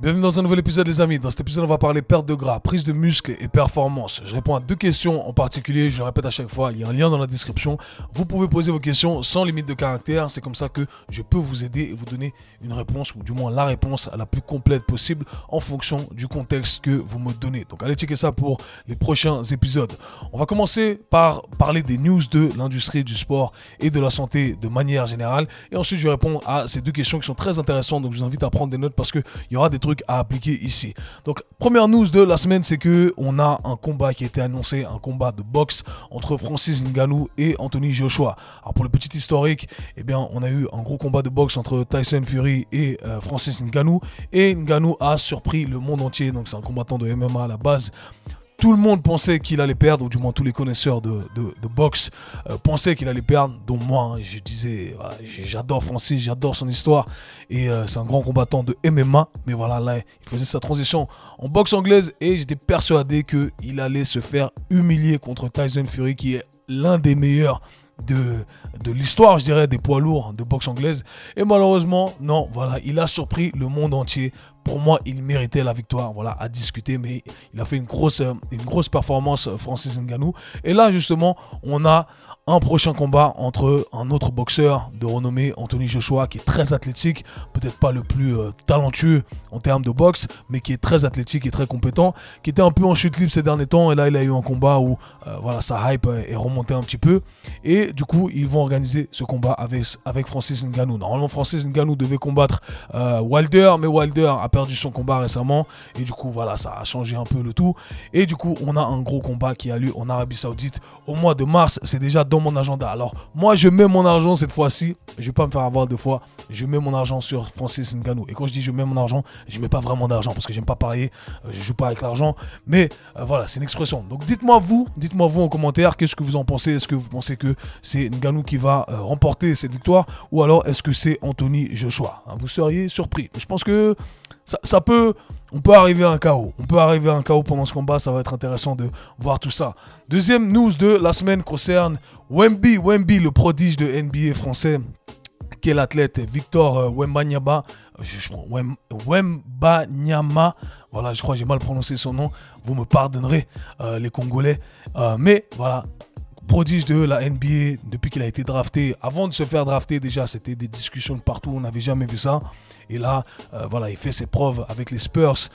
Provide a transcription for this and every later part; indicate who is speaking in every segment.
Speaker 1: Bienvenue dans un nouvel épisode les amis. Dans cet épisode on va parler perte de gras, prise de muscle et performance. Je réponds à deux questions en particulier, je le répète à chaque fois, il y a un lien dans la description. Vous pouvez poser vos questions sans limite de caractère, c'est comme ça que je peux vous aider et vous donner une réponse ou du moins la réponse la plus complète possible en fonction du contexte que vous me donnez. Donc allez checker ça pour les prochains épisodes. On va commencer par parler des news de l'industrie du sport et de la santé de manière générale et ensuite je vais répondre à ces deux questions qui sont très intéressantes, donc je vous invite à prendre des notes parce qu'il y aura des trucs à appliquer ici. Donc première news de la semaine, c'est que on a un combat qui a été annoncé, un combat de boxe entre Francis Ngannou et Anthony Joshua. Alors pour le petit historique, eh bien on a eu un gros combat de boxe entre Tyson Fury et Francis Ngannou et Ngannou a surpris le monde entier. Donc c'est un combattant de MMA à la base. Tout le monde pensait qu'il allait perdre, ou du moins tous les connaisseurs de boxe pensaient qu'il allait perdre, dont moi. Hein, je disais, voilà, j'adore Francis, j'adore son histoire, et c'est un grand combattant de MMA. Mais voilà, là, il faisait sa transition en boxe anglaise, et j'étais persuadé qu'il allait se faire humilier contre Tyson Fury, qui est l'un des meilleurs de l'histoire, je dirais, des poids lourds de boxe anglaise. Et malheureusement, non, voilà, il a surpris le monde entier. Pour moi, il méritait la victoire, voilà, à discuter, mais il a fait une grosse performance, Francis Ngannou. Et là, justement, on a un prochain combat entre un autre boxeur de renommée, Anthony Joshua, qui est très athlétique, peut-être pas le plus talentueux en termes de boxe, mais qui est très athlétique et très compétent, qui était un peu en chute libre ces derniers temps, et là, il a eu un combat où, voilà, sa hype est remontée un petit peu, et du coup, ils vont organiser ce combat avec Francis Ngannou. Normalement, Francis Ngannou devait combattre Wilder, mais Wilder a perdu son combat récemment et du coup voilà, ça a changé un peu le tout et du coup on a un gros combat qui a lieu en Arabie Saoudite au mois de mars. C'est déjà dans mon agenda. Alors moi je mets mon argent cette fois-ci, je vais pas me faire avoir deux fois, je mets mon argent sur Francis Ngannou. Et quand je dis je mets mon argent, je mets pas vraiment d'argent parce que j'aime pas parier, je joue pas avec l'argent, mais voilà, c'est une expression. Donc dites-moi vous en commentaire, qu'est-ce que vous en pensez? Est-ce que vous pensez que c'est Ngannou qui va remporter cette victoire ou alors est-ce que c'est Anthony Joshua? Vous seriez surpris. Je pense que on peut arriver à un chaos. On peut arriver à un chaos pendant ce combat. Ça va être intéressant de voir tout ça. Deuxième news de la semaine concerne Wemby, le prodige de NBA français, qui est l'athlète Victor Wembanyama. Wembanyama. Voilà, je crois que j'ai mal prononcé son nom. Vous me pardonnerez, les Congolais. Mais voilà. Prodige de la NBA depuis qu'il a été drafté. Avant de se faire drafter, déjà, c'était des discussions de partout. On n'avait jamais vu ça. Et là, voilà, il fait ses preuves avec les Spurs.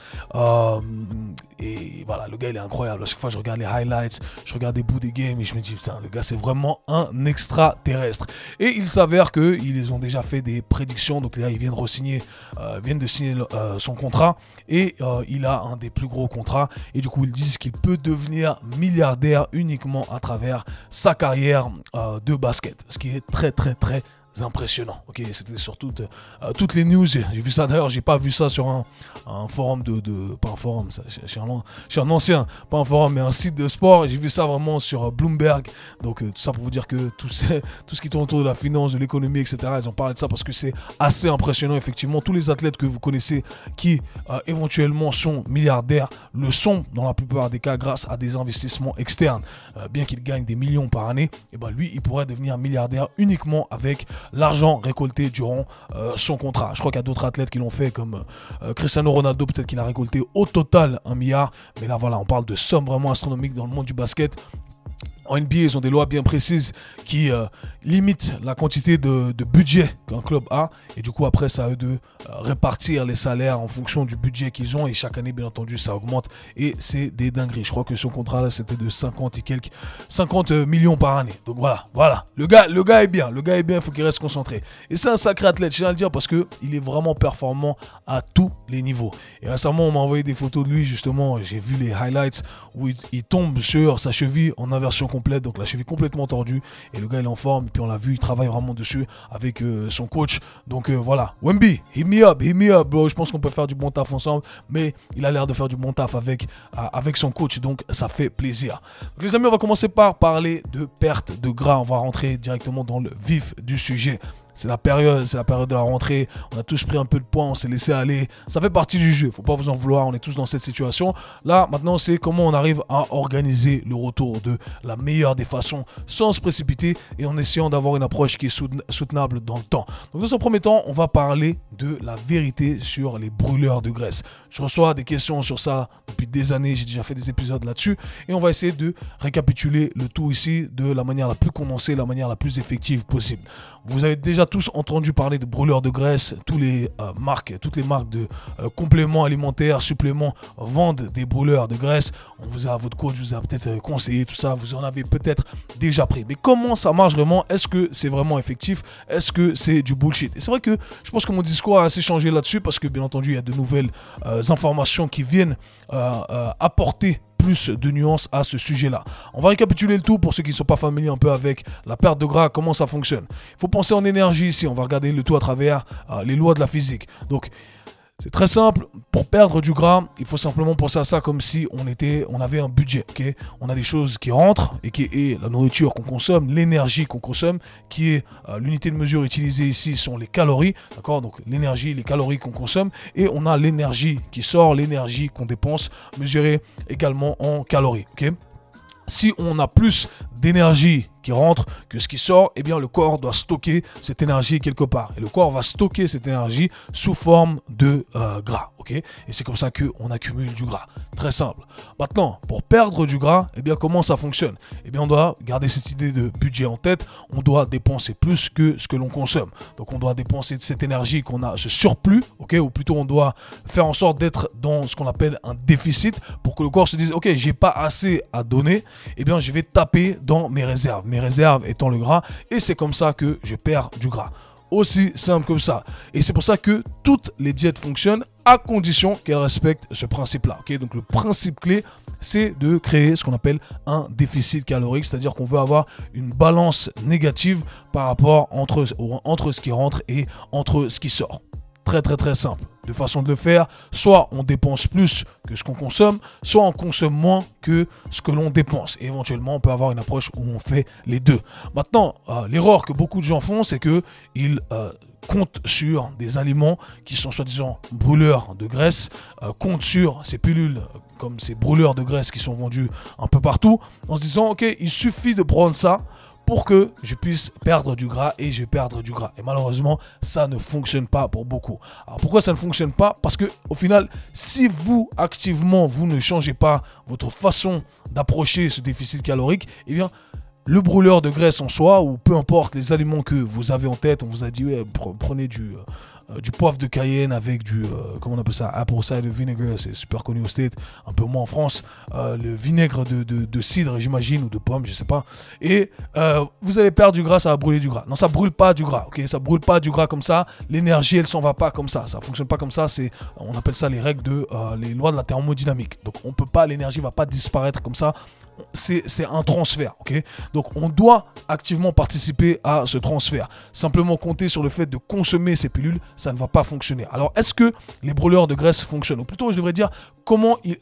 Speaker 1: Et voilà, le gars, il est incroyable. À chaque fois, je regarde les highlights, je regarde des bouts des games et je me dis, putain, le gars, c'est vraiment un extraterrestre. Et il s'avère qu'ils ont déjà fait des prédictions. Donc là, ils viennent de signer son contrat. Et il a un des plus gros contrats. Et du coup, ils disent qu'il peut devenir milliardaire uniquement à travers sa carrière de basket, ce qui est très impressionnant. Ok, c'était sur toutes les news. J'ai vu ça d'ailleurs, j'ai pas vu ça sur un forum pas un forum, je suis un ancien, pas un forum mais un site de sport. J'ai vu ça vraiment sur Bloomberg. Donc tout ça pour vous dire que tout ce qui tourne autour de la finance, de l'économie, etc. Ils ont parlé de ça parce que c'est assez impressionnant. Effectivement, tous les athlètes que vous connaissez qui éventuellement sont milliardaires le sont dans la plupart des cas grâce à des investissements externes. Bien qu'ils gagnent des millions par année, et ben lui il pourrait devenir milliardaire uniquement avec l'argent récolté durant son contrat. Je crois qu'il y a d'autres athlètes qui l'ont fait comme Cristiano Ronaldo, peut-être qu'il a récolté au total 1 milliard. Mais là voilà, on parle de sommes vraiment astronomiques dans le monde du basket. En NBA, ils ont des lois bien précises qui limitent la quantité de budget qu'un club a. Et du coup, après, c'est à eux de répartir les salaires en fonction du budget qu'ils ont. Et chaque année, bien entendu, ça augmente. Et c'est des dingueries. Je crois que son contrat, là, c'était de 50 millions par année. Donc voilà. Le gars est bien. Le gars est bien, il faut qu'il reste concentré. Et c'est un sacré athlète, je tiens à le dire, parce qu'il est vraiment performant à tous les niveaux. Et récemment, on m'a envoyé des photos de lui, justement. J'ai vu les highlights où il tombe sur sa cheville en inversion complète, donc la cheville complètement tordue, et le gars il est en forme, et puis on l'a vu, il travaille vraiment dessus avec son coach. Donc voilà, Wemby, hit me up bro, je pense qu'on peut faire du bon taf ensemble, mais il a l'air de faire du bon taf avec son coach, donc ça fait plaisir. Donc les amis, on va commencer par parler de perte de gras, on va rentrer directement dans le vif du sujet. c'est la période de la rentrée, on a tous pris un peu de poids, on s'est laissé aller, ça fait partie du jeu, faut pas vous en vouloir, on est tous dans cette situation. Là, maintenant, c'est comment on arrive à organiser le retour de la meilleure des façons, sans se précipiter et en essayant d'avoir une approche qui est soutenable dans le temps. Donc dans ce premier temps, on va parler de la vérité sur les brûleurs de graisse. Je reçois des questions sur ça depuis des années, j'ai déjà fait des épisodes là-dessus et on va essayer de récapituler le tout ici de la manière la plus condensée, la manière la plus effective possible. Vous avez déjà tous entendu parler de brûleurs de graisse, toutes les marques de compléments alimentaires, suppléments vendent des brûleurs de graisse. Votre coach vous a peut-être conseillé tout ça, vous en avez peut-être déjà pris. Mais comment ça marche vraiment? Est-ce que c'est vraiment effectif? Est-ce que c'est du bullshit? Et c'est vrai que je pense que mon discours a assez changé là-dessus parce que bien entendu il y a de nouvelles informations qui viennent apporter plus de nuances à ce sujet-là. On va récapituler le tout pour ceux qui ne sont pas familiers un peu avec la perte de gras, comment ça fonctionne. Il faut penser en énergie ici, on va regarder le tout à travers les lois de la physique. Donc, c'est très simple, pour perdre du gras, il faut simplement penser à ça comme si on avait un budget. Okay, on a des choses qui rentrent et qui est la nourriture qu'on consomme, l'énergie qu'on consomme, qui est l'unité de mesure utilisée ici sont les calories. D'accord, donc l'énergie, les calories qu'on consomme et on a l'énergie qui sort, l'énergie qu'on dépense, mesurée également en calories. Okay, si on a plus d'énergie qui rentre que ce qui sort, eh bien le corps doit stocker cette énergie quelque part. Et le corps va stocker cette énergie sous forme de gras. Okay, et c'est comme ça qu'on accumule du gras. Très simple. Maintenant, pour perdre du gras, eh bien comment ça fonctionne? Eh bien on doit garder cette idée de budget en tête. On doit dépenser plus que ce que l'on consomme. Donc on doit dépenser de cette énergie qu'on a, ce surplus, okay, ou plutôt on doit faire en sorte d'être dans ce qu'on appelle un déficit pour que le corps se dise ok, j'ai pas assez à donner, eh bien je vais taper dans mes réserves étant le gras, et c'est comme ça que je perds du gras. Aussi simple que ça. Et c'est pour ça que toutes les diètes fonctionnent à condition qu'elles respectent ce principe-là. Okay, donc le principe clé, c'est de créer ce qu'on appelle un déficit calorique, c'est-à-dire qu'on veut avoir une balance négative par rapport entre ce qui rentre et entre ce qui sort. Très simple de façon de le faire. Soit on dépense plus que ce qu'on consomme, soit on consomme moins que ce que l'on dépense. Et éventuellement, on peut avoir une approche où on fait les deux. Maintenant, l'erreur que beaucoup de gens font, c'est qu'ils comptent sur des aliments qui sont soi-disant brûleurs de graisse, comptent sur ces pilules comme ces brûleurs de graisse qui sont vendus un peu partout, en se disant, ok, il suffit de prendre ça pour que je puisse perdre du gras et je vais perdre du gras. Et malheureusement, ça ne fonctionne pas pour beaucoup. Alors pourquoi ça ne fonctionne pas? Parce que au final, si vous, activement, vous ne changez pas votre façon d'approcher ce déficit calorique, eh bien, le brûleur de graisse en soi, ou peu importe les aliments que vous avez en tête, on vous a dit, ouais, prenez du poivre de Cayenne avec du, comment on appelle ça, apple cider vinegar, c'est super connu au States, un peu moins en France, le vinaigre de cidre, j'imagine, ou de pomme, je sais pas, et vous allez perdre du gras, ça va brûler du gras. Non, ça brûle pas du gras, ok, ça brûle pas du gras comme ça, l'énergie, elle s'en va pas comme ça fonctionne pas comme ça, on appelle ça les règles les lois de la thermodynamique. Donc on peut pas, l'énergie va pas disparaître comme ça, c'est un transfert, ok. Donc on doit activement participer à ce transfert. Simplement compter sur le fait de consommer ces pilules, ça ne va pas fonctionner. Alors est-ce que les brûleurs de graisse fonctionnent? Ou plutôt je devrais dire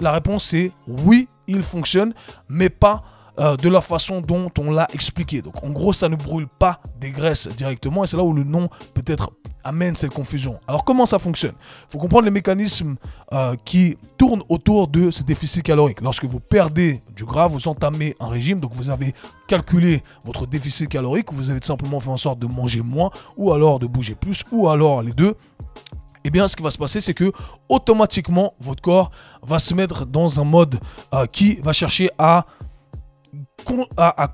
Speaker 1: la réponse c'est oui, ils fonctionnent, mais pas de la façon dont on l'a expliqué. Donc en gros ça ne brûle pas des graisses directement, et c'est là où le nom peut-être amène cette confusion. Alors comment ça fonctionne? Il faut comprendre les mécanismes qui tournent autour de ce déficit calorique. Lorsque vous perdez du gras, vous entamez un régime, donc vous avez calculé votre déficit calorique, vous avez tout simplement fait en sorte de manger moins, ou alors de bouger plus, ou alors les deux. Eh bien, ce qui va se passer, c'est que automatiquement, votre corps va se mettre dans un mode qui va chercher à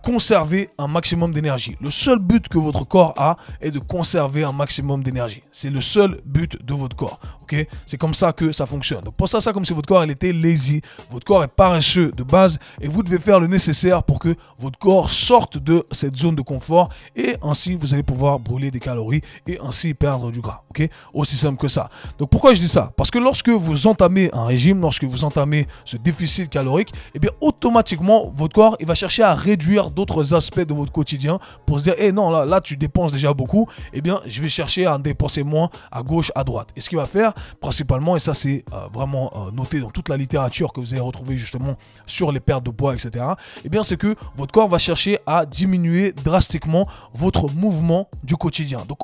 Speaker 1: conserver un maximum d'énergie. Le seul but que votre corps a est de conserver un maximum d'énergie. C'est le seul but de votre corps. Okay, c'est comme ça que ça fonctionne. Donc pensez à ça comme si votre corps était lazy, votre corps est paresseux de base et vous devez faire le nécessaire pour que votre corps sorte de cette zone de confort et ainsi vous allez pouvoir brûler des calories et ainsi perdre du gras. Okay, aussi simple que ça. Donc pourquoi je dis ça? Parce que lorsque vous entamez un régime, lorsque vous entamez ce déficit calorique, eh bien automatiquement votre corps il va chercher à réduire d'autres aspects de votre quotidien pour se dire eh non là tu dépenses déjà beaucoup, eh bien je vais chercher à en dépenser moins à gauche, à droite. Et ce qu'il va faire principalement, et ça c'est vraiment noté dans toute la littérature que vous allez retrouver justement sur les pertes de poids, etc., eh bien c'est que votre corps va chercher à diminuer drastiquement votre mouvement du quotidien. Donc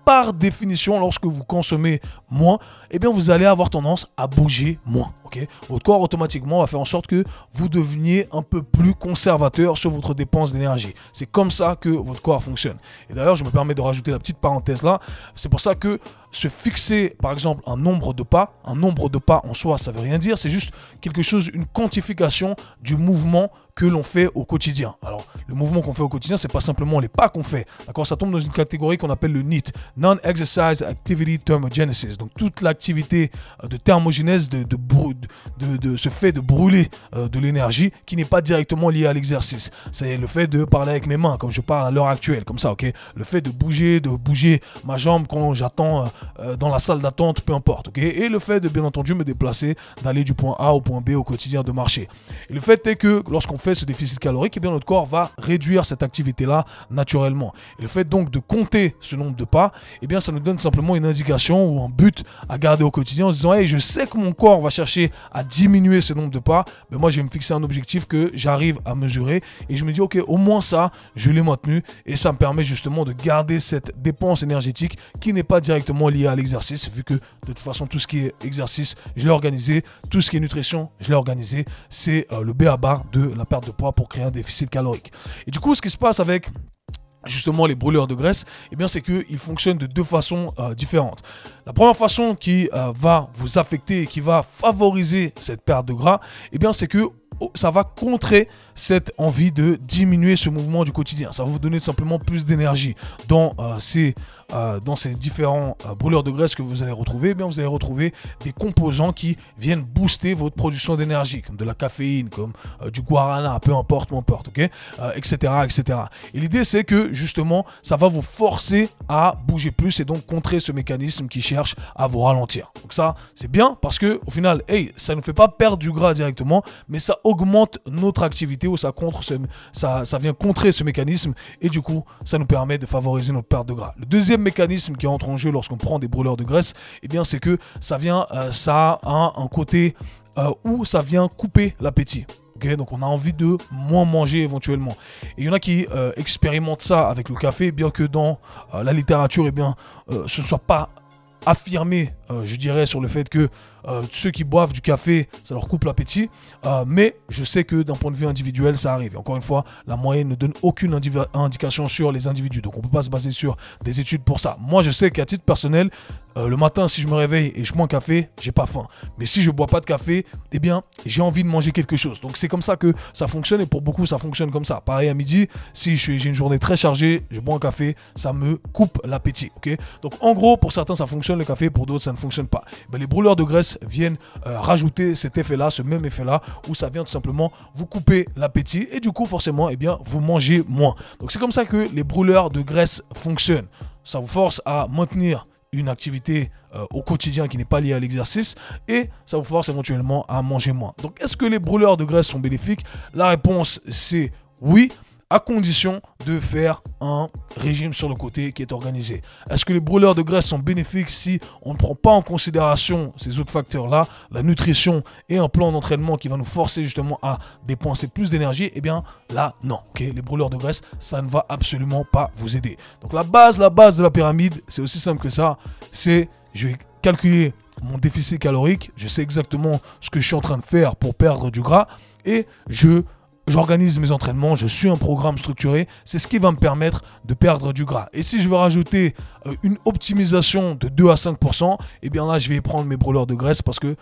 Speaker 1: par définition, lorsque vous consommez moins, eh bien, vous allez avoir tendance à bouger moins. Okay? Votre corps automatiquement va faire en sorte que vous deveniez un peu plus conservateur sur votre dépense d'énergie. C'est comme ça que votre corps fonctionne. Et d'ailleurs, je me permets de rajouter la petite parenthèse là. C'est pour ça que se fixer, par exemple, un nombre de pas en soi, ça veut rien dire. C'est juste quelque chose, une quantification du mouvement que l'on fait au quotidien. Alors, le mouvement qu'on fait au quotidien, c'est pas simplement les pas qu'on fait. D'accord, ça tombe dans une catégorie qu'on appelle le NEAT, Non-Exercise Activity Thermogenesis. Donc, toute l'activité de thermogénèse, ce fait de brûler de l'énergie qui n'est pas directement lié à l'exercice. C'est le fait de parler avec mes mains, comme je parle à l'heure actuelle, comme ça, ok. Le fait de bouger ma jambe quand j'attends dans la salle d'attente, peu importe, ok. Et le fait de, bien entendu, me déplacer, d'aller du point A au point B au quotidien, de marcher. Et le fait est que lorsqu'on fait ce déficit calorique, eh bien, notre corps va réduire cette activité-là naturellement. Et le fait donc de compter ce nombre de pas, eh bien, ça nous donne simplement une indication ou un but à garder au quotidien en se disant, hey, je sais que mon corps va chercher à diminuer ce nombre de pas, mais moi, je vais me fixer un objectif que j'arrive à mesurer et je me dis, ok, au moins ça, je l'ai maintenu et ça me permet justement de garder cette dépense énergétique qui n'est pas directement liée à l'exercice, vu que de toute façon, tout ce qui est exercice, je l'ai organisé, tout ce qui est nutrition, je l'ai organisé, c'est le b.a.-ba de la perte de poids pour créer un déficit calorique. Et du coup, ce qui se passe avec justement les brûleurs de graisse, eh bien, c'est qu'ils fonctionnent de deux façons différentes. La première façon qui va vous affecter et qui va favoriser cette perte de gras, eh bien, c'est que ça va contrer cette envie de diminuer ce mouvement du quotidien. Ça va vous donner simplement plus d'énergie dans ces différents brûleurs de graisse que vous allez retrouver. Eh bien, vous allez retrouver des composants qui viennent booster votre production d'énergie, comme de la caféine, comme du guarana, peu importe, ok, etc., etc. Et l'idée, c'est que justement, ça va vous forcer à bouger plus et donc contrer ce mécanisme qui cherche à vous ralentir. Donc ça, c'est bien parce que au final, hey, ça ne fait pas perdre du gras directement, mais ça augmente notre activité ou ça vient contrer ce mécanisme et du coup, ça nous permet de favoriser notre perte de gras. Le deuxième mécanisme qui entre en jeu lorsqu'on prend des brûleurs de graisse, eh bien, c'est que ça a un côté où ça vient couper l'appétit. Okay, donc on a envie de moins manger éventuellement. Et il y en a qui expérimentent ça avec le café, bien que dans la littérature, eh bien, ce ne soit pas affirmé, je dirais, sur le fait que ceux qui boivent du café, ça leur coupe l'appétit. Mais je sais que d'un point de vue individuel, ça arrive. Et encore une fois, la moyenne ne donne aucune indication sur les individus. Donc on ne peut pas se baser sur des études pour ça. Moi, je sais qu'à titre personnel, le matin, si je me réveille et je bois un café, j'ai pas faim. Mais si je bois pas de café, eh bien, j'ai envie de manger quelque chose. Donc c'est comme ça que ça fonctionne et pour beaucoup, ça fonctionne comme ça. Pareil à midi, si j'ai une journée très chargée, je bois un café, ça me coupe l'appétit. Okay, donc en gros, pour certains, ça fonctionne le café, pour d'autres, ça ne fonctionne pas. Ben, les brûleurs de graisse viennent rajouter cet effet-là, ce même effet-là, où ça vient tout simplement vous couper l'appétit et du coup, forcément, eh bien, vous mangez moins. Donc c'est comme ça que les brûleurs de graisse fonctionnent. Ça vous force à maintenir une activité au quotidien qui n'est pas liée à l'exercice et ça vous force éventuellement à manger moins. Donc est-ce que les brûleurs de graisse sont bénéfiques? La réponse c'est oui, à condition de faire un régime sur le côté qui est organisé. Est-ce que les brûleurs de graisse sont bénéfiques si on ne prend pas en considération ces autres facteurs-là, la nutrition et un plan d'entraînement qui va nous forcer justement à dépenser plus d'énergie? Eh bien là, non. Okay, les brûleurs de graisse, ça ne va absolument pas vous aider. Donc la base de la pyramide, c'est aussi simple que ça. C'est, je vais calculer mon déficit calorique, je sais exactement ce que je suis en train de faire pour perdre du gras et j'organise mes entraînements, je suis un programme structuré, c'est ce qui va me permettre de perdre du gras. Et si je veux rajouter une optimisation de 2 à 5%, eh bien là, je vais prendre mes brûleurs de graisse parce que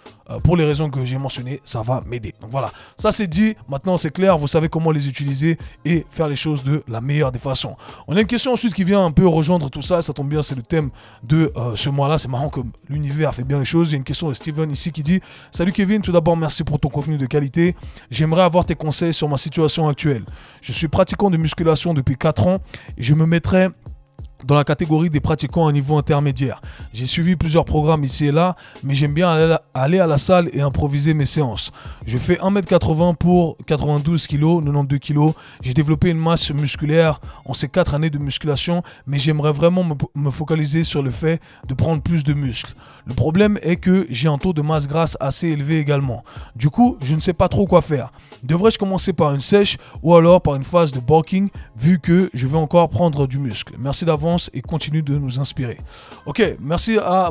Speaker 1: pour les raisons que j'ai mentionnées, ça va m'aider. Donc voilà, ça c'est dit, maintenant c'est clair, vous savez comment les utiliser et faire les choses de la meilleure des façons. On a une question ensuite qui vient un peu rejoindre tout ça, ça tombe bien, c'est le thème de ce mois-là, c'est marrant comme l'univers fait bien les choses. Il y a une question de Steven ici qui dit « Salut Kevin, tout d'abord merci pour ton contenu de qualité, j'aimerais avoir tes conseils sur ma situation actuelle. Je suis pratiquant de musculation depuis 4 ans et je me mettrais dans la catégorie des pratiquants à niveau intermédiaire. J'ai suivi plusieurs programmes ici et là, mais j'aime bien aller à la salle et improviser mes séances. Je fais 1m80 pour 92 kg, 92 kg. J'ai développé une masse musculaire en ces 4 années de musculation, mais j'aimerais vraiment me focaliser sur le fait de prendre plus de muscles. Le problème est que j'ai un taux de masse grasse assez élevé également. Du coup, je ne sais pas trop quoi faire. Devrais-je commencer par une sèche ou alors par une phase de bulking vu que je vais encore prendre du muscle? Merci d'avance et continue de nous inspirer. Ok, merci à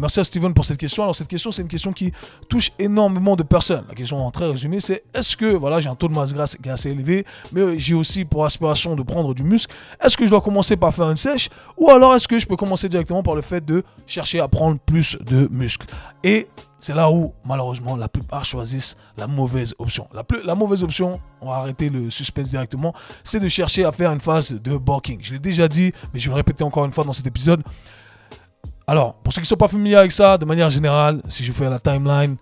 Speaker 1: Steven pour cette question. Alors cette question, c'est une question qui touche énormément de personnes. La question en très résumé, c'est est-ce que voilà, j'ai un taux de masse grasse qui est assez élevé, mais j'ai aussi pour aspiration de prendre du muscle. Est-ce que je dois commencer par faire une sèche ou alors est-ce que je peux commencer directement par le fait de chercher à prendre plus de muscle? Et c'est là où, malheureusement, la plupart choisissent la mauvaise option. La mauvaise option, on va arrêter le suspense directement, c'est de chercher à faire une phase de bulking. Je l'ai déjà dit, mais je vais le répéter encore une fois dans cet épisode. Alors, pour ceux qui ne sont pas familiers avec ça, de manière générale, si je fais la timeline,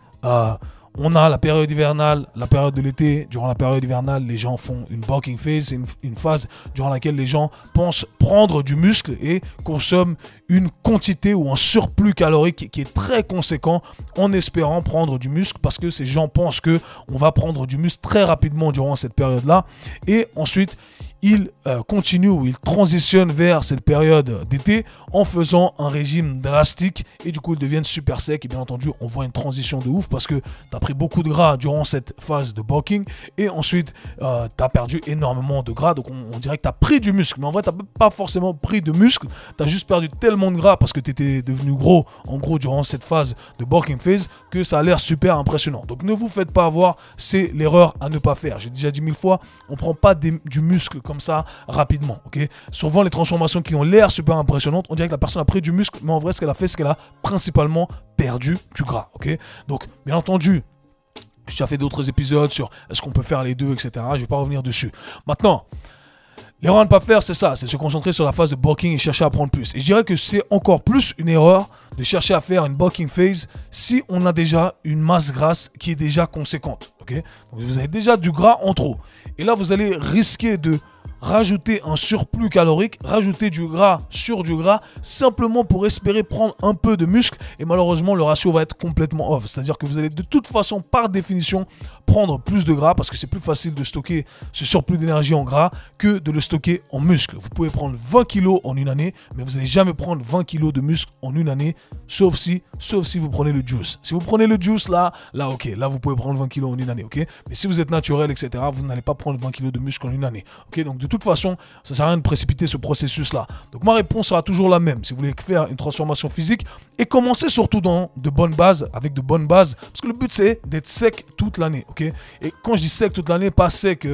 Speaker 1: on a la période hivernale, la période de l'été. Durant la période hivernale, les gens font une bulking phase. C'est une phase durant laquelle les gens pensent prendre du muscle et consomment une quantité ou un surplus calorique qui est très conséquent en espérant prendre du muscle parce que ces gens pensent qu'on va prendre du muscle très rapidement durant cette période-là. Et ensuite, ils continuent ou ils transitionnent vers cette période d'été en faisant un régime drastique et du coup ils deviennent super secs et bien entendu on voit une transition de ouf parce que tu as pris beaucoup de gras durant cette phase de bulking et ensuite tu as perdu énormément de gras, donc on dirait que tu as pris du muscle, mais en vrai tu n'as pas forcément pris de muscle, tu as juste perdu tellement de gras parce que tu étais devenu gros en gros durant cette phase de bulking phase que ça a l'air super impressionnant. Donc ne vous faites pas avoir, c'est l'erreur à ne pas faire. J'ai déjà dit 1000 fois, on prend pas du muscle comme ça rapidement, ok? Souvent les transformations qui ont l'air super impressionnantes, on dirait que la personne a pris du muscle, mais en vrai ce qu'elle a fait, c'est qu'elle a principalement perdu du gras, ok? Donc bien entendu, j'ai déjà fait d'autres épisodes sur est-ce qu'on peut faire les deux, etc. Je vais pas revenir dessus. Maintenant, l'erreur à ne pas faire, c'est ça, c'est de se concentrer sur la phase de bulking et chercher à prendre plus. Et je dirais que c'est encore plus une erreur de chercher à faire une bulking phase si on a déjà une masse grasse qui est déjà conséquente, ok? Donc vous avez déjà du gras en trop. Et là, vous allez risquer de rajouter un surplus calorique, rajouter du gras sur du gras, simplement pour espérer prendre un peu de muscle. Et malheureusement, le ratio va être complètement off. C'est-à-dire que vous allez de toute façon, par définition, prendre plus de gras parce que c'est plus facile de stocker ce surplus d'énergie en gras que de le stocker en muscle. Vous pouvez prendre 20 kg en une année, mais vous n'allez jamais prendre 20 kg de muscle en une année, sauf si vous prenez le juice. Si vous prenez le juice, là, ok, là vous pouvez prendre 20 kg en une année, ok. Mais si vous êtes naturel, etc., vous n'allez pas prendre 20 kg de muscle en une année, ok. Donc de toute façon, ça ne sert à rien de précipiter ce processus-là. Donc ma réponse sera toujours la même. Si vous voulez faire une transformation physique, et commencer surtout dans de bonnes bases, avec de bonnes bases, parce que le but c'est d'être sec toute l'année, ok. Et quand je dis sec toute l'année, pas sec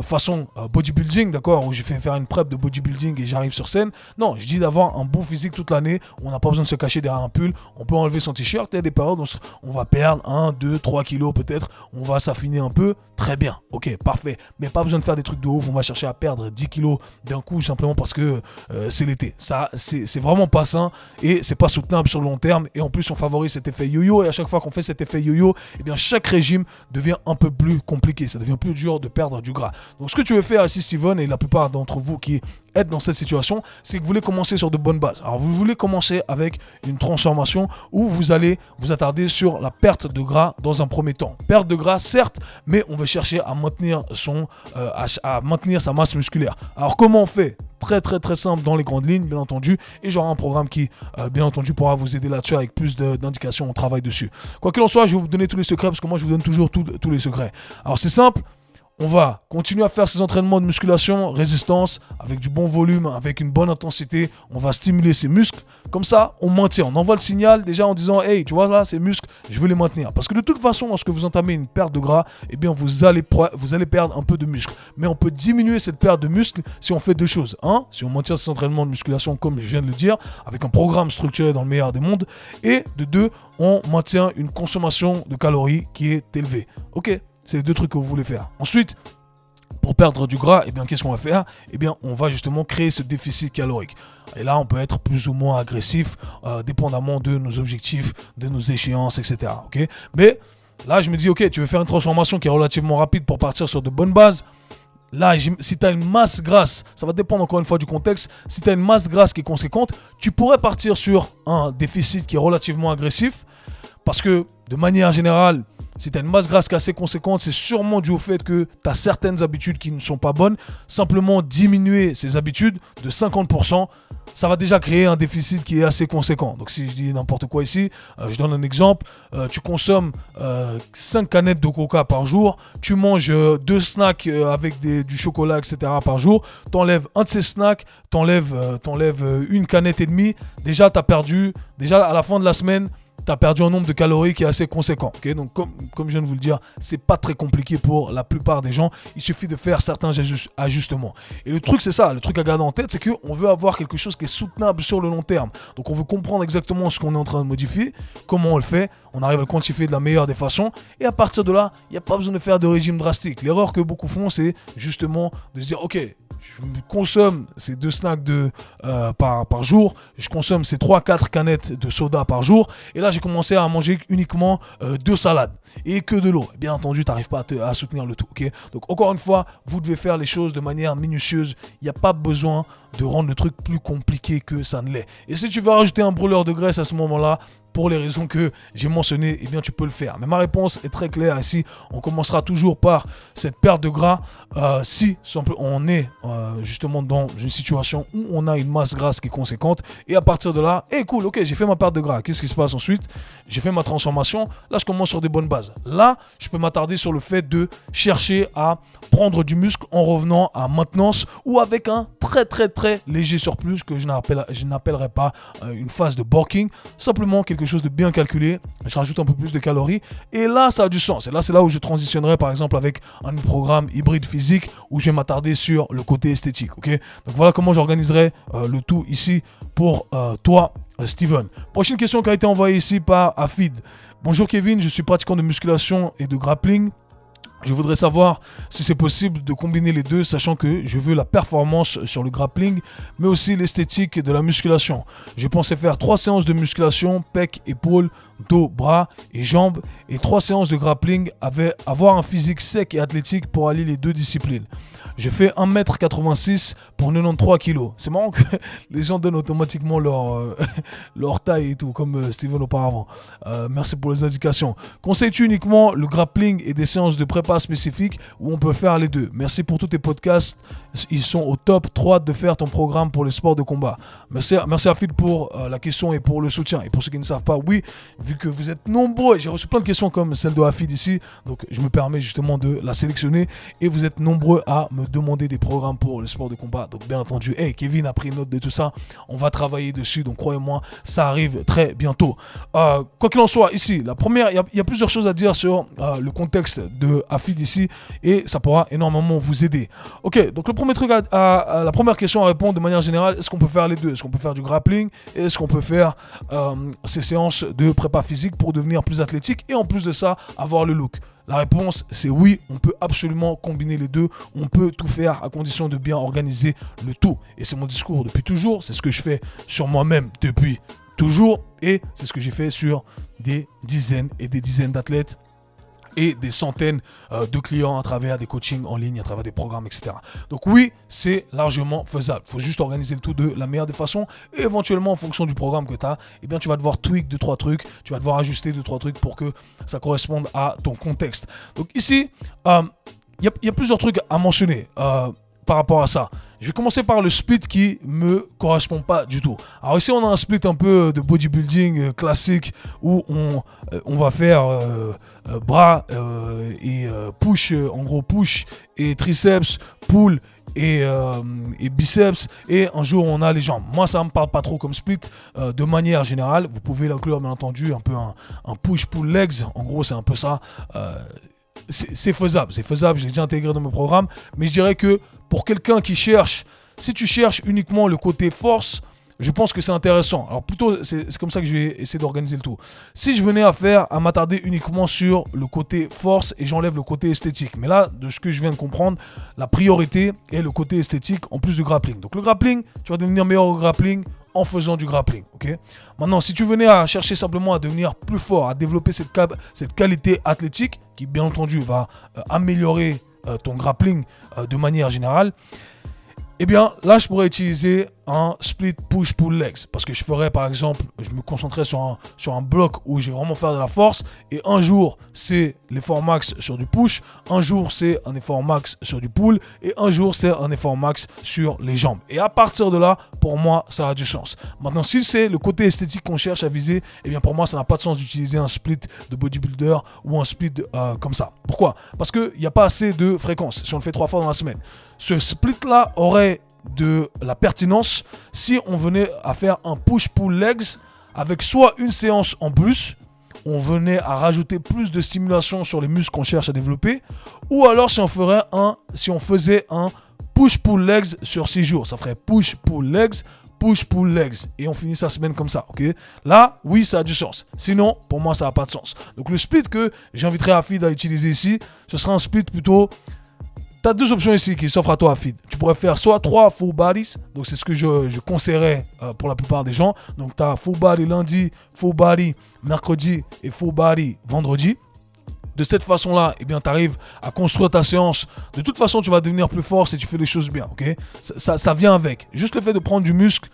Speaker 1: façon bodybuilding, d'accord, où j'ai fait faire une prep de bodybuilding et j'arrive sur scène. Non, je dis d'avoir un bon physique toute l'année, on n'a pas besoin de se cacher derrière un pull, on peut enlever son t-shirt, il y a des périodes où on va perdre 1, 2, 3 kilos peut-être, on va s'affiner un peu, très bien, ok, parfait. Mais pas besoin de faire des trucs de ouf, on va chercher à perdre 10 kilos d'un coup simplement parce que c'est l'été. Ça, c'est vraiment pas sain et c'est pas soutenable sur le long terme. Et en plus, on favorise cet effet yo-yo. Et à chaque fois qu'on fait cet effet yo-yo, eh bien, chaque régime devient un peu plus compliqué. Ça devient plus dur de perdre du gras. Donc, ce que tu veux faire ici, Steven, et la plupart d'entre vous qui êtes dans cette situation, c'est que vous voulez commencer sur de bonnes bases. Alors, vous voulez commencer avec une transformation où vous allez vous attarder sur la perte de gras dans un premier temps. Perte de gras, certes, mais on va chercher à maintenir à maintenir sa masse musculaire. Alors, comment on fait? Très simple dans les grandes lignes, bien entendu, et j'aurai un programme qui bien entendu pourra vous aider là-dessus avec plus d'indications. On travaille dessus. Quoi qu'il en soit, je vais vous donner tous les secrets parce que moi je vous donne toujours tous les secrets. Alors c'est simple, on va continuer à faire ces entraînements de musculation, résistance, avec du bon volume, avec une bonne intensité. On va stimuler ces muscles. Comme ça, on maintient. On envoie le signal déjà en disant « Hey, tu vois là, ces muscles, je veux les maintenir. » Parce que de toute façon, lorsque vous entamez une perte de gras, eh bien, vous allez perdre un peu de muscle. Mais on peut diminuer cette perte de muscle si on fait deux choses. Un, si on maintient ces entraînements de musculation, comme je viens de le dire, avec un programme structuré dans le meilleur des mondes. Et de deux, on maintient une consommation de calories qui est élevée. Ok ? C'est les deux trucs que vous voulez faire. Ensuite, pour perdre du gras, eh bien, qu'est-ce qu'on va faire? Eh bien, on va justement créer ce déficit calorique. Et là, on peut être plus ou moins agressif, dépendamment de nos objectifs, de nos échéances, etc. Okay, mais là, je me dis, ok, tu veux faire une transformation qui est relativement rapide pour partir sur de bonnes bases. Là, si tu as une masse grasse, ça va dépendre encore une fois du contexte. Si tu as une masse grasse qui est conséquente, tu pourrais partir sur un déficit qui est relativement agressif. Parce que, de manière générale, si tu as une masse grasse qui est assez conséquente, c'est sûrement dû au fait que tu as certaines habitudes qui ne sont pas bonnes. Simplement diminuer ces habitudes de 50%, ça va déjà créer un déficit qui est assez conséquent. Donc si je dis n'importe quoi ici, je donne un exemple. Tu consommes 5 canettes de coca par jour, tu manges 2 snacks avec du chocolat, etc. par jour, tu enlèves un de ces snacks, tu enlèves une canette et demie, déjà tu as perdu, déjà à la fin de la semaine, tu as perdu un nombre de calories qui est assez conséquent. Okay, donc comme je viens de vous le dire, c'est pas très compliqué pour la plupart des gens. Il suffit de faire certains ajustements. Et le truc, c'est ça. Le truc à garder en tête, c'est qu'on veut avoir quelque chose qui est soutenable sur le long terme. Donc on veut comprendre exactement ce qu'on est en train de modifier, comment on le fait. On arrive à le quantifier de la meilleure des façons. Et à partir de là, il n'y a pas besoin de faire de régime drastique. L'erreur que beaucoup font, c'est justement de se dire, ok, je consomme ces 2 snacks par jour, je consomme ces 3-4 canettes de soda par jour, et là j'ai commencé à manger uniquement 2 salades et que de l'eau. Bien entendu, tu n'arrives pas à soutenir le tout. Okay, donc encore une fois, vous devez faire les choses de manière minutieuse. Il n'y a pas besoin de rendre le truc plus compliqué que ça ne l'est. Et si tu veux rajouter un brûleur de graisse à ce moment-là, pour les raisons que j'ai mentionnées, eh bien tu peux le faire. Mais ma réponse est très claire ici. On commencera toujours par cette perte de gras si on est justement dans une situation où on a une masse grasse qui est conséquente. Et à partir de là, cool, ok, j'ai fait ma perte de gras. Qu'est-ce qui se passe ensuite? J'ai fait ma transformation. Là, je commence sur des bonnes bases. Là, je peux m'attarder sur le fait de chercher à prendre du muscle en revenant à maintenance ou avec un très léger surplus que je n'appellerai pas une phase de bulking. Simplement quelque chose de bien calculé, je rajoute un peu plus de calories et là ça a du sens. Et là c'est là où je transitionnerai par exemple avec un programme hybride physique où je vais m'attarder sur le côté esthétique. Ok, donc voilà comment j'organiserai le tout ici pour toi Steven. Prochaine question qui a été envoyée ici par Afid. Bonjour Kevin, je suis pratiquant de musculation et de grappling. Je voudrais savoir si c'est possible de combiner les deux, sachant que je veux la performance sur le grappling, mais aussi l'esthétique de la musculation. Je pensais faire 3 séances de musculation, pecs, épaules, dos, bras et jambes, et 3 séances de grappling, avoir un physique sec et athlétique pour allier les deux disciplines. Je fais 1m86 pour 93 kg. C'est marrant que les gens donnent automatiquement leur taille et tout, comme Steven auparavant. Merci pour les indications. Conseilles-tu uniquement le grappling et des séances de prépa spécifiques où on peut faire les deux? Merci pour tous tes podcasts. Ils sont au top. 3 de faire ton programme pour les sports de combat. Merci à Phil pour la question et pour le soutien. Et pour ceux qui ne savent pas, oui, vu que vous êtes nombreux, j'ai reçu plein de questions comme celle de Afid ici, donc je me permets justement de la sélectionner et vous êtes nombreux à me demander des programmes pour le sport de combat. Donc bien entendu, Kevin a pris note de tout ça, on va travailler dessus, donc croyez-moi, ça arrive très bientôt. Quoi qu'il en soit, ici, la première, il y a plusieurs choses à dire sur le contexte de Afid ici et ça pourra énormément vous aider. Ok, donc le premier truc, la première question à répondre de manière générale, est-ce qu'on peut faire les deux? Est-ce qu'on peut faire du grappling et est-ce qu'on peut faire ces séances de prépa physique pour devenir plus athlétique et en plus de ça, avoir le look? La réponse, c'est oui, on peut absolument combiner les deux. On peut tout faire à condition de bien organiser le tout. Et c'est mon discours depuis toujours. C'est ce que je fais sur moi-même depuis toujours. Et c'est ce que j'ai fait sur des dizaines et des dizaines d'athlètes et des centaines de clients à travers des coachings en ligne, à travers des programmes, etc. Donc oui, c'est largement faisable. Il faut juste organiser le tout de la meilleure des façons. Et éventuellement, en fonction du programme que tu as, eh bien, tu vas devoir tweak 2-3 trucs. Tu vas devoir ajuster 2-3 trucs pour que ça corresponde à ton contexte. Donc ici, il y a plusieurs trucs à mentionner par rapport à ça. Je vais commencer par le split qui me correspond pas du tout. Alors ici, on a un split un peu de bodybuilding classique où on va faire bras et push, en gros push et triceps, pull et biceps, et un jour on a les jambes. Moi ça me parle pas trop comme split de manière générale. Vous pouvez l'inclure bien entendu, un peu un push pull legs, en gros c'est un peu ça. C'est faisable, j'ai déjà intégré dans mon programme, mais je dirais que pour quelqu'un qui cherche, si tu cherches uniquement le côté force, je pense que c'est intéressant. Alors plutôt, c'est comme ça que je vais essayer d'organiser le tout. Si je venais à m'attarder uniquement sur le côté force et j'enlève le côté esthétique, mais là, de ce que je viens de comprendre, la priorité est le côté esthétique en plus du grappling. Donc le grappling, tu vas devenir meilleur au grappling en faisant du grappling, ok? Maintenant, si tu venais à chercher simplement à devenir plus fort, à développer cette qualité athlétique, qui bien entendu va améliorer ton grappling de manière générale, eh bien là je pourrais utiliser un split push-pull legs. Parce que je ferais, par exemple, je me concentrais sur un bloc où je vais vraiment faire de la force. Et un jour, c'est l'effort max sur du push. Un jour, c'est un effort max sur du pull. Et un jour, c'est un effort max sur les jambes. Et à partir de là, pour moi, ça a du sens. Maintenant, si c'est le côté esthétique qu'on cherche à viser, eh bien pour moi, ça n'a pas de sens d'utiliser un split de bodybuilder ou un split comme ça. Pourquoi? Parce qu'il n'y a pas assez de fréquence si on le fait 3 fois dans la semaine. Ce split-là aurait de la pertinence si on venait à faire un push-pull legs avec soit une séance en plus, on venait à rajouter plus de stimulation sur les muscles qu'on cherche à développer, ou alors si on faisait un push-pull legs sur 6 jours, ça ferait push-pull legs, et on finit sa semaine comme ça, ok? Là, oui, ça a du sens. Sinon, pour moi, ça n'a pas de sens. Donc le split que j'inviterais Hafid à utiliser ici, ce sera un split plutôt... Tu as 2 options ici qui s'offrent à toi, Hafid. Tu pourrais faire soit 3 full bodies, donc c'est ce que je conseillerais pour la plupart des gens. Donc tu as full body lundi, full body mercredi et full body vendredi. De cette façon-là, eh bien, tu arrives à construire ta séance. De toute façon, tu vas devenir plus fort si tu fais les choses bien, ok? Ça vient avec. Juste le fait de prendre du muscle,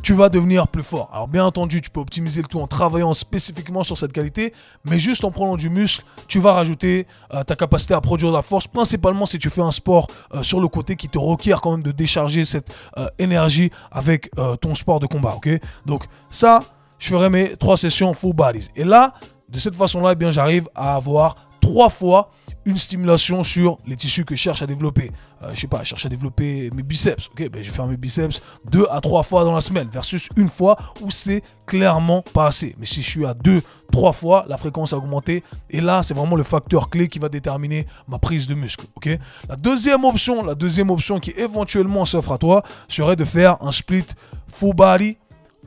Speaker 1: tu vas devenir plus fort. Alors bien entendu, tu peux optimiser le tout en travaillant spécifiquement sur cette qualité, mais juste en prenant du muscle, tu vas rajouter ta capacité à produire de la force, principalement si tu fais un sport sur le côté qui te requiert quand même de décharger cette énergie avec ton sport de combat, ok? Donc ça, je ferai mes 3 sessions full bodies. Et là, de cette façon-là, eh bien, j'arrive à avoir 3 fois une stimulation sur les tissus que je cherche à développer. Je sais pas, je cherche à développer mes biceps. Ok, ben je vais faire mes biceps 2 à 3 fois dans la semaine versus une fois où c'est clairement pas assez. Mais si je suis à 2-3 fois, la fréquence a augmenté. Et là, c'est vraiment le facteur clé qui va déterminer ma prise de muscle. Ok. La deuxième option qui éventuellement s'offre à toi serait de faire un split full body,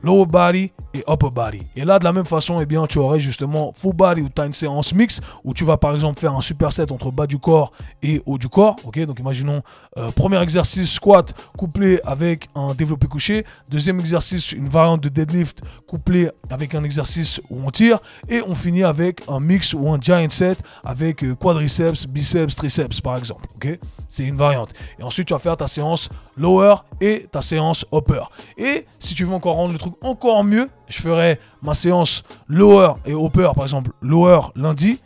Speaker 1: lower body et upper body. Et là, de la même façon, eh bien, tu aurais justement full body où tu as une séance mixte où tu vas par exemple faire un superset entre bas du corps et haut du corps. Ok, donc imaginons premier exercice squat couplé avec un développé couché. Deuxième exercice, une variante de deadlift couplé avec un exercice où on tire. Et on finit avec un mix ou un giant set avec quadriceps, biceps, triceps par exemple. Ok, c'est une variante. Et ensuite, tu vas faire ta séance lower et ta séance upper. Et si tu veux encore rendre le truc encore mieux, je ferai ma séance lower et upper, par exemple lower lundi,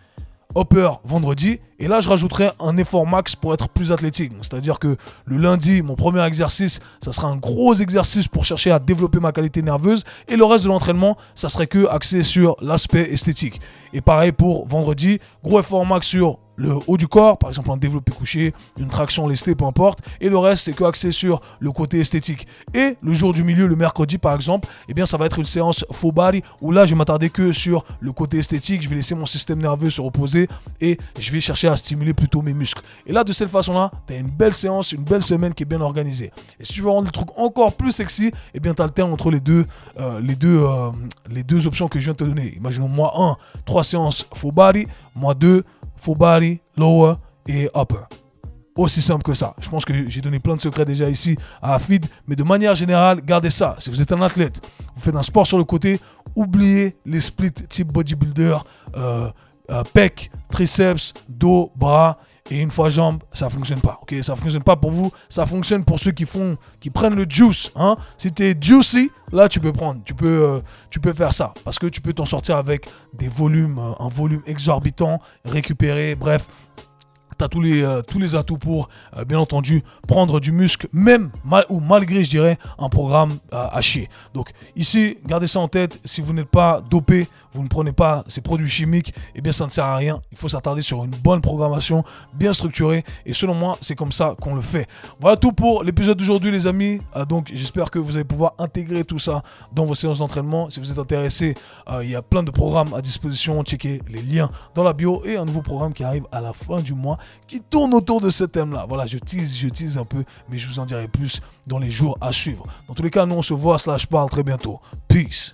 Speaker 1: upper vendredi, et là je rajouterai un effort max pour être plus athlétique. C'est-à-dire que le lundi, mon premier exercice, ça sera un gros exercice pour chercher à développer ma qualité nerveuse, et le reste de l'entraînement, ça serait que axé sur l'aspect esthétique. Et pareil pour vendredi, gros effort max sur le haut du corps, par exemple un développé couché, une traction lestée, peu importe, et le reste c'est que axé sur le côté esthétique. Et le jour du milieu, le mercredi par exemple, eh bien ça va être une séance full body où là je vais m'attarder que sur le côté esthétique, je vais laisser mon système nerveux se reposer et je vais chercher à stimuler plutôt mes muscles. Et là de cette façon-là, tu as une belle séance, une belle semaine qui est bien organisée. Et si tu veux rendre le truc encore plus sexy, eh bien tu alternes entre les deux options que je viens de te donner. Imaginons moi 1, 3 séances full body, moi 2, full body, lower et upper. Aussi simple que ça. Je pense que j'ai donné plein de secrets déjà ici à Hafid, mais de manière générale, gardez ça. Si vous êtes un athlète, vous faites un sport sur le côté, oubliez les splits type bodybuilder, pec, triceps, dos, bras et une fois jambes, ça fonctionne pas. Ok, ça fonctionne pas pour vous, ça fonctionne pour ceux qui prennent le juice. Hein. Si tu es juicy, là tu peux prendre, tu peux faire ça parce que tu peux t'en sortir avec des volumes, un volume exorbitant, récupérer, bref. Tu as tous les atouts pour, bien entendu, prendre du muscle, même malgré, je dirais, un programme à chier. Donc ici, gardez ça en tête, si vous n'êtes pas dopé, vous ne prenez pas ces produits chimiques, eh bien ça ne sert à rien. Il faut s'attarder sur une bonne programmation, bien structurée, et selon moi, c'est comme ça qu'on le fait. Voilà tout pour l'épisode d'aujourd'hui, les amis. Donc j'espère que vous allez pouvoir intégrer tout ça dans vos séances d'entraînement. Si vous êtes intéressé, il y a plein de programmes à disposition. Checkez les liens dans la bio et un nouveau programme qui arrive à la fin du mois qui tourne autour de ce thème-là. Voilà, je tease un peu, mais je vous en dirai plus dans les jours à suivre. Dans tous les cas, nous on se voit /parle très bientôt. Peace.